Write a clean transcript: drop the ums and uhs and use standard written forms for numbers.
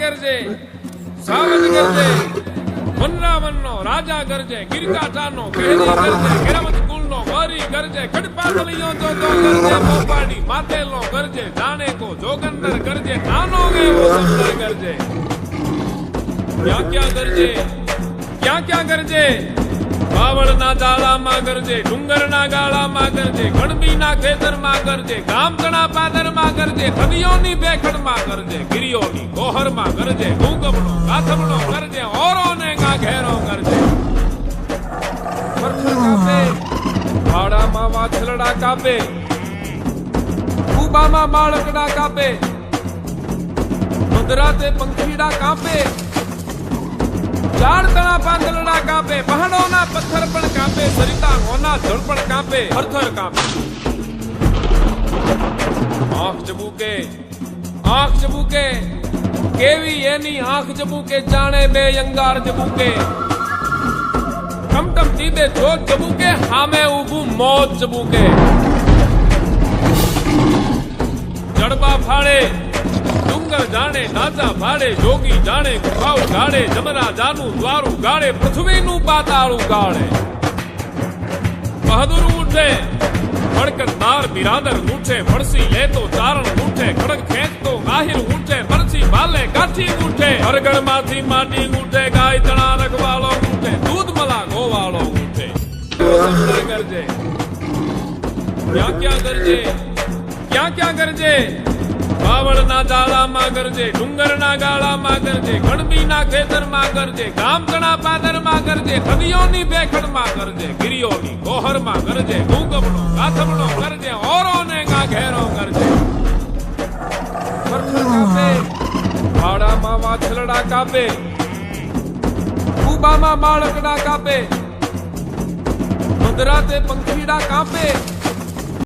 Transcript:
ગરજે સાવજ ગરજે વનરાવનનો રાજા ગરજે ગિરકાટાનો કેરી ગરજે ગેરમત કુલનો ગોરી ગરજે કડપાતલીઓ જો ગરજે પોપાડી માતેલો ગરજે જાણે કો જોગંદર ગરજે નાનો એવો સંદર ગરજે ક્યાં ક્યાં ગરજે બાવળના જાળામાં ગરજે ડુંગરના ગાળામાં ગરજે ગણબીના ખેતરમાં ગરજે ગામકણા પાદરમાં ગરજે નદીઓની બેખડમાં ગરજે ગિરિયોની ગોહરમાં ગરજે ગુંગમણો ગાથમણો ગરજે ઓરોને ઘેરો ગરજે પથ્થર કાપે ભાડામાં વાછલડા કાપે કુબામાં બાળકડા કાપે મધરાતે પંખીડા કાપે ચાર તણા પાંદલડા કાપે પહાડોના પથ્થર પણ કાપે સરિતા હોના જળ પણ કાપે થરથર કાપે આંખ ચબુકે કેવી એની આંખ ચબુકે જાણે બે અંગાર ચબુકે ટમટમ તીબે જોત ચબુકે હામે ઊભું મોત ચબુકે જડબા ફાળે ડુંગર જાણે નાચા ભાડે જોગી જાણે ગુફાઓ ગાડે જમરા જાનું દ્વારું ગાડે પૃથ્વીનું પાતાળું ગાડે બહાદુર ઉઠે ભડકતદાર બિરાદર ઉઠે ફળસી લેતો ચારણ ઉઠે ખડક ખેંચતો ગાહિર ઉઠે પરછી ભાલે કાઠી ઉઠે હરગણ માંથી માટી ઉઠે ગાય તણા રખવાળો ઉઠે દૂધ મલા ગોવાળો ઉઠે ગરજે ક્યાં ક્યાં ગરજે બાવળના જાળામાં ગરજે ડુંગરના ગાળામાં ગરજે ગણબીના ખેતરમાં ગરજે ગામકણા પાદરમાં ગરજે નદીઓની બેખડમાં ગરજે ગિરિયોની ગોહરમાં ગરજે ગુંગમણો ગાથમણો ગરજે ઓરોને ઘેરો ગરજે પથ્થર કાપે ભાડામાં વાછલડા કાપે કુબામાં બાળકડા કાપે મધરાતે પંખીડા કાપે